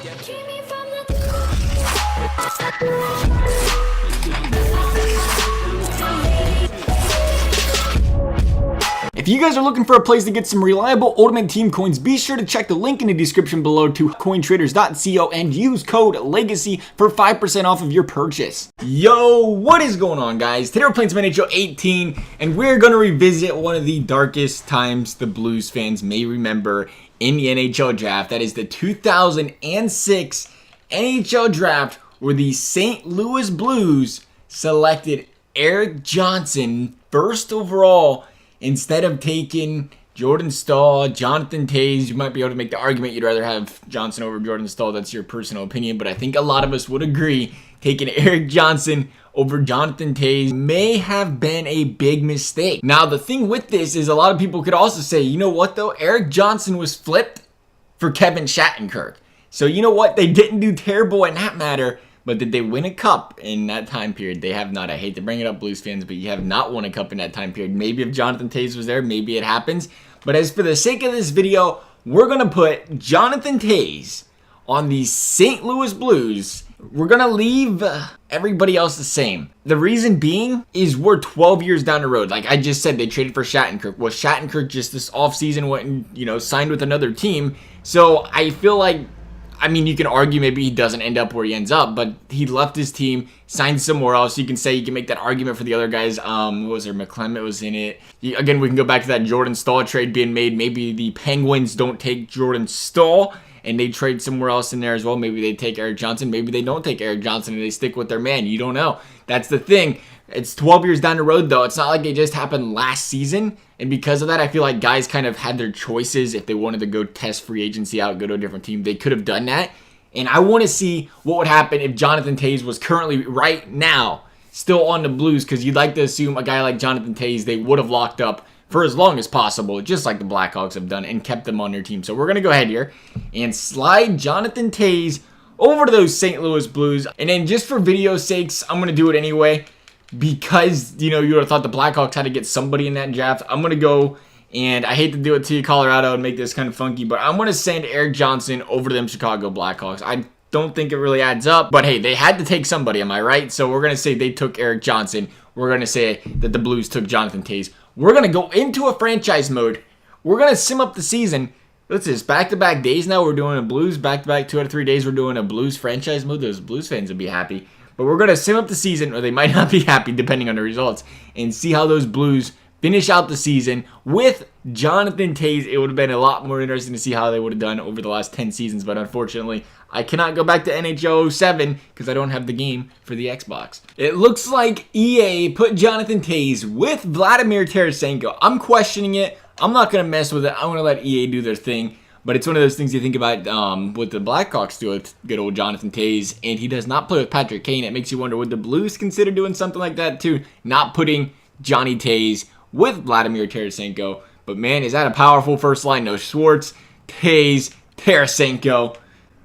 If you guys are looking for a place to get some reliable Ultimate Team coins, be sure to check the link in the description below to cointraders.co and use code LEGACY for 5% off of your purchase. Yo, what is going on, guys? Today we're playing some NHL 18, and we're going to revisit one of the darkest times the Blues fans may remember in the NHL draft. That is the 2006 NHL draft, where the St. Louis Blues selected Erik Johnson first overall, instead of taking Jordan Staal, Johnathan Toews. You might be able to make the argument you'd rather have Johnson over Jordan Staal. That's your personal opinion, but I think a lot of us would agree taking Erik Johnson over Johnathan Toews may have been a big mistake. Now, the thing with this is a lot of people could also say, you know what though? Erik Johnson was flipped for Kevin Shattenkirk. So you know what? They didn't do terrible in that matter. But did they win a cup in that time period? They have not. I hate to bring it up, Blues fans, but you have not won a cup in that time period. Maybe if Johnathan Toews was there, maybe it happens. But as for the sake of this video, we're going to put Johnathan Toews on the St. Louis Blues. We're going to leave everybody else the same. The reason being is we're 12 years down the road. Like I just said, they traded for Shattenkirk. Well, Shattenkirk just this offseason went and, signed with another team. So I feel like, you can argue maybe he doesn't end up where he ends up, but he left his team, signed somewhere else. You can make that argument for the other guys. What was there? McClement was in it. Again, we can go back to that Jordan Staal trade being made. Maybe the Penguins don't take Jordan Staal and they trade somewhere else in there as well. Maybe they take Erik Johnson. Maybe they don't take Erik Johnson and they stick with their man. You don't know. That's the thing. It's 12 years down the road, though. It's not like it just happened last season. And because of that, I feel like guys kind of had their choices. If they wanted to go test free agency out, go to a different team, they could have done that. And I want to see what would happen if Johnathan Toews was currently, right now, still on the Blues. Because you'd like to assume a guy like Johnathan Toews, they would have locked up for as long as possible, just like the Blackhawks have done, and kept them on their team. So we're going to go ahead here and slide Johnathan Toews over to those St. Louis Blues. And then just for video sakes, I'm going to do it anyway. Because, you would have thought the Blackhawks had to get somebody in that draft. I'm going to go, and I hate to do it to you, Colorado, and make this kind of funky, but I'm going to send Erik Johnson over to them Chicago Blackhawks. I don't think it really adds up, but hey, they had to take somebody, am I right? So we're going to say they took Erik Johnson. We're going to say that the Blues took Johnathan Toews. We're going to go into a franchise mode. We're going to sim up the season. What's this, back-to-back days now? We're doing a Blues, back-to-back 2 out of 3 days. We're doing a Blues franchise mode. Those Blues fans would be happy. But we're going to sim up the season, or they might not be happy depending on the results, and see how those Blues finish out the season with Johnathan Toews. It would have been a lot more interesting to see how they would have done over the last 10 seasons, but unfortunately, I cannot go back to NHL 07 because I don't have the game for the Xbox. It looks like EA put Johnathan Toews with Vladimir Tarasenko. I'm questioning it. I'm not going to mess with it. I'm going to let EA do their thing. But it's one of those things you think about what the Blackhawks do with good old Johnathan Toews, and he does not play with Patrick Kane. It makes you wonder, would the Blues consider doing something like that too? Not putting Johnny Toews with Vladimir Tarasenko. But man, is that a powerful first line? No, Schwartz, Toews, Tarasenko.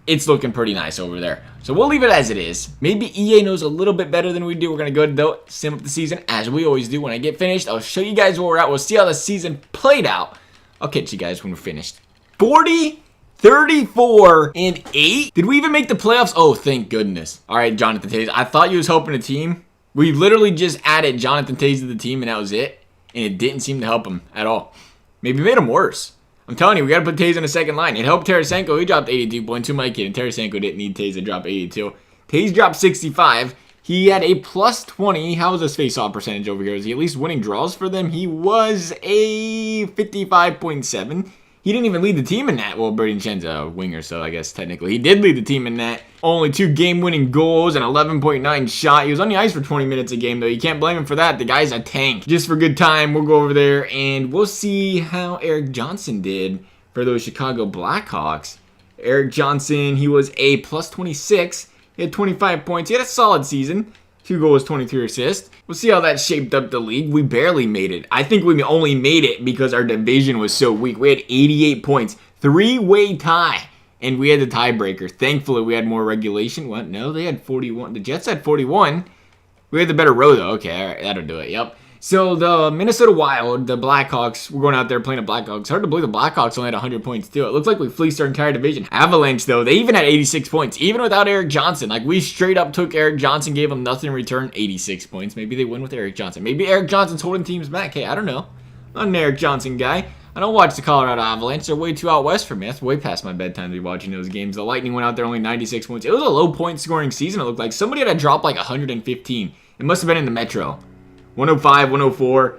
It's looking pretty nice over there. So we'll leave it as it is. Maybe EA knows a little bit better than we do. We're going to go ahead and sim up the season as we always do. When I get finished, I'll show you guys where we're at. We'll see how the season played out. I'll catch you guys when we're finished. 40, 34, and 8? Did we even make the playoffs? Oh, thank goodness. All right, Johnathan Toews. I thought you was hoping a team. We literally just added Johnathan Toews to the team, and that was it. And it didn't seem to help him at all. Maybe made him worse. I'm telling you, we got to put Toews in the second line. It helped Tarasenko. He dropped 82 points. Who am I kidding? Tarasenko didn't need Toews to drop 82. Toews dropped 65. He had a plus 20. How was his face-off percentage over here? Was he at least winning draws for them? He was a 55.7. He didn't even lead the team in that. Well, Brady Chen's a winger, so I guess technically he did lead the team in that. Only 2 game-winning goals and 11.9 shot. He was on the ice for 20 minutes a game, though. You can't blame him for that. The guy's a tank. Just for good time, we'll go over there, and we'll see how Erik Johnson did for those Chicago Blackhawks. Erik Johnson, he was a plus 26. He had 25 points. He had a solid season. 2 goals, 23 assists. We'll see how that shaped up the league. We barely made it. I think we only made it because our division was so weak. We had 88 points. 3-way tie. And we had the tiebreaker. Thankfully, we had more regulation. What? No, they had 41. The Jets had 41. We had the better row, though. Okay, all right, that'll do it. Yep. So the Minnesota Wild, the Blackhawks, we're going out there playing the Blackhawks. Hard to believe the Blackhawks only had 100 points too. It looks like we fleeced our entire division. Avalanche though, they even had 86 points, even without Erik Johnson. Like we straight up took Erik Johnson, gave him nothing in return, 86 points. Maybe they win with Erik Johnson. Maybe Erik Johnson's holding teams back. Hey, I don't know. I'm not an Erik Johnson guy. I don't watch the Colorado Avalanche. They're way too out west for me. That's way past my bedtime to be watching those games. The Lightning went out there only 96 points. It was a low point scoring season. It looked like somebody had to drop like 115. It must have been in the Metro. 105, 104.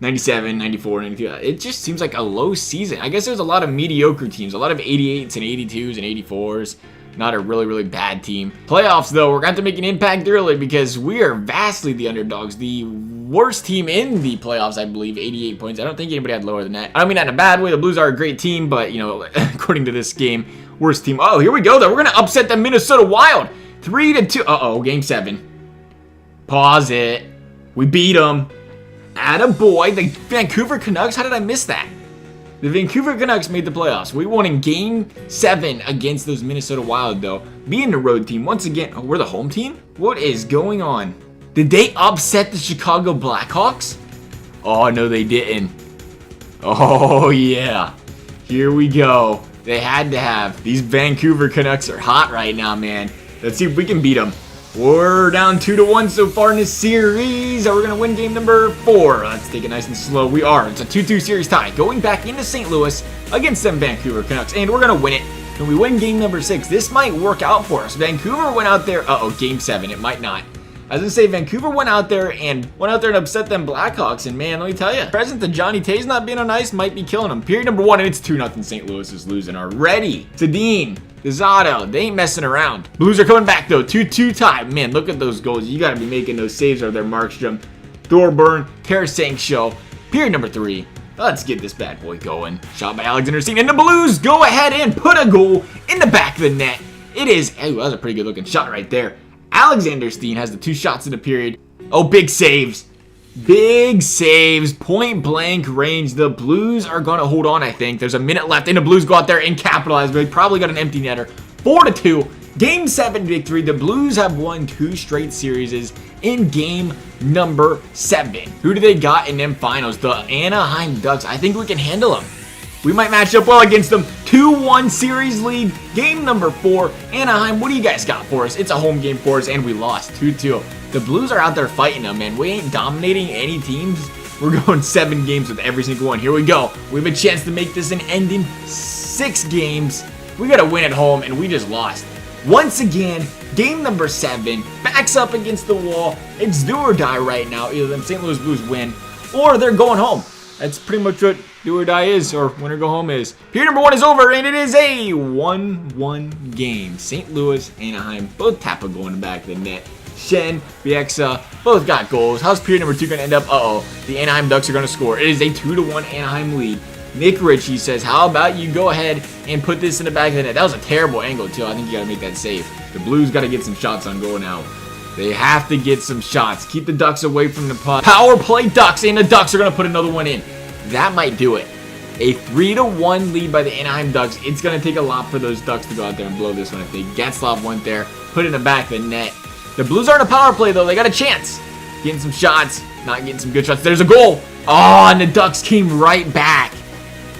97, 94, 92. It just seems like a low season. I guess there's a lot of mediocre teams, a lot of 88s and 82s and 84s. Not a really, really bad team. Playoffs, though, we're going to have to make an impact early because we are vastly the underdogs. The worst team in the playoffs, I believe, 88 points. I don't think anybody had lower than that. I don't mean that in a bad way. The Blues are a great team, but, you know, according to this game, worst team. Oh, here we go, though. We're going to upset the Minnesota Wild. 3-2. Uh-oh, Game 7. Pause it. We beat them. Attaboy, the Vancouver Canucks, how did I miss that? The Vancouver Canucks made the playoffs. We won in Game 7 against those Minnesota Wild, though. Being the road team, once again, oh, we're the home team? What is going on? Did they upset the Chicago Blackhawks? Oh, no, they didn't. Oh, yeah. Here we go. They had to have. These Vancouver Canucks are hot right now, man. Let's see if we can beat them. We're down 2-1 so far in this series. We're going to win game number 4. Let's take it nice and slow. We are. It's a 2-2 series tie. Going back into St. Louis against them Vancouver Canucks. And we're going to win it. Can we win game number 6? This might work out for us. Vancouver went out there. Uh-oh, game 7. It might not. I was going to say, Vancouver went out there and upset them Blackhawks. And man, let me tell you, present to Johnny Toews not being on ice might be killing them. Period number 1, and it's 2-0. St. Louis is losing already. Sedin. Zotto, they ain't messing around. Blues are coming back though, 2-2 tie. Man, look at those goals. You gotta be making those saves over there, Markstrom, Thorburn, Tarasenko. Period number 3. Let's get this bad boy going. Shot by Alexander Steen, and the Blues go ahead and put a goal in the back of the net. It is, oh, that was a pretty good looking shot right there. Alexander Steen has the 2 shots in the period. Oh, big saves. Big saves, point blank range. The Blues are going to hold on, I think. There's a minute left, and the Blues go out there and capitalize. They probably got an empty netter. 4-2. Game 7 victory. The Blues have won 2 straight series in game number 7. Who do they got in them finals? The Anaheim Ducks. I think we can handle them. We might match up well against them. 2-1 series lead. Game number 4. Anaheim, what do you guys got for us? It's a home game for us, and we lost 2-2. The Blues are out there fighting them, man. We ain't dominating any teams. We're going 7 games with every single one. Here we go. We have a chance to make this an end in 6 games. We got to win at home, and we just lost. Once again, game number 7. Backs up against the wall. It's do or die right now. Either them St. Louis Blues win, or they're going home. That's pretty much what do or die is, or win or go home is. Period number 1 is over, and it is a 1-1 game. St. Louis, Anaheim, both tap a goal in the back of the net. Shen, Bieksa, both got goals. How's period number 2 going to end up? Uh-oh, the Anaheim Ducks are going to score. It is a 2-1 Anaheim lead. Nick Ritchie says, how about you go ahead and put this in the back of the net? That was a terrible angle, too. I think you got to make that save. The Blues got to get some shots on goal now. They have to get some shots. Keep the Ducks away from the puck. Power play Ducks, and the Ducks are going to put another one in. That might do it. A 3-1 lead by the Anaheim Ducks. It's going to take a lot for those Ducks to go out there and blow this one. If they Getzlaf went there, put it in the back of the net. The Blues aren't a power play, though. They got a chance. Getting some shots. Not getting some good shots. There's a goal. Oh, and the Ducks came right back.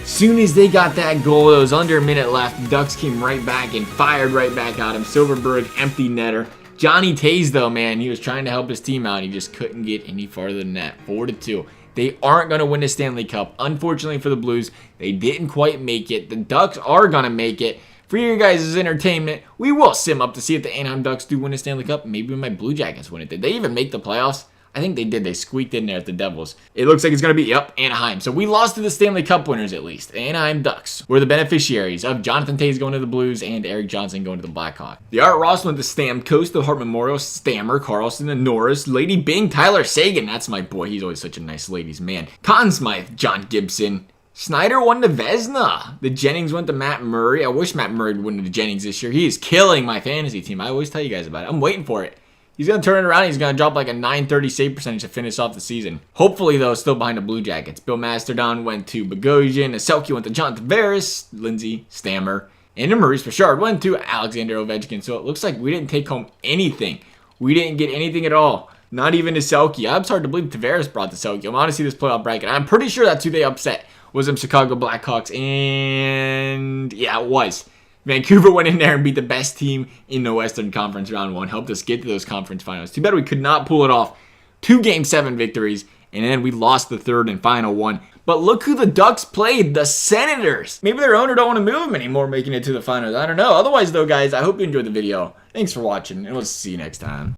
Soon as they got that goal, it was under a minute left. The Ducks came right back and fired right back at him. Silverberg, empty netter. Johnny Toews, though, man, he was trying to help his team out. He just couldn't get any farther than that. 4-2. They aren't going to win the Stanley Cup. Unfortunately for the Blues, they didn't quite make it. The Ducks are going to make it. For your guys' entertainment, we will sim up to see if the Anaheim Ducks do win the Stanley Cup. Maybe my Blue Jackets win it. Did they even make the playoffs? I think they did. They squeaked in there at the Devils. It looks like it's going to be, yep, Anaheim. So we lost to the Stanley Cup winners at least. The Anaheim Ducks were the beneficiaries of Johnathan Toews going to the Blues and Erik Johnson going to the Blackhawks. The Art Ross went to Stamkos, the Hart Memorial, Stammer, Carlson, and Norris, Lady Bing, Tyler Sagan. That's my boy. He's always such a nice ladies' man. Conn Smythe, John Gibson. Snyder won to Vezina. The Jennings went to Matt Murray. I wish Matt Murray would win to Jennings this year. He is killing my fantasy team. I always tell you guys about it. I'm waiting for it. He's going to turn it around. He's going to drop like a 930 save percentage to finish off the season. Hopefully, though, still behind the Blue Jackets. Bill Masterdon went to Bogosian. Aselki went to John Tavares. Lindsay, Stammer, and Maurice Richard went to Alexander Ovechkin. So it looks like we didn't take home anything. We didn't get anything at all. Not even a Selkie. I'm hard to believe Tavares brought the Selkie. I'm honestly this playoff bracket. I'm pretty sure that's who they upset. Was them Chicago Blackhawks, and yeah, it was. Vancouver went in there and beat the best team in the Western Conference round 1. Helped us get to those conference finals. Too bad we could not pull it off. 2 Game 7 victories, and then we lost the third and final one. But look who the Ducks played, the Senators. Maybe their owner don't want to move them anymore making it to the finals. I don't know. Otherwise, though, guys, I hope you enjoyed the video. Thanks for watching, and we'll see you next time.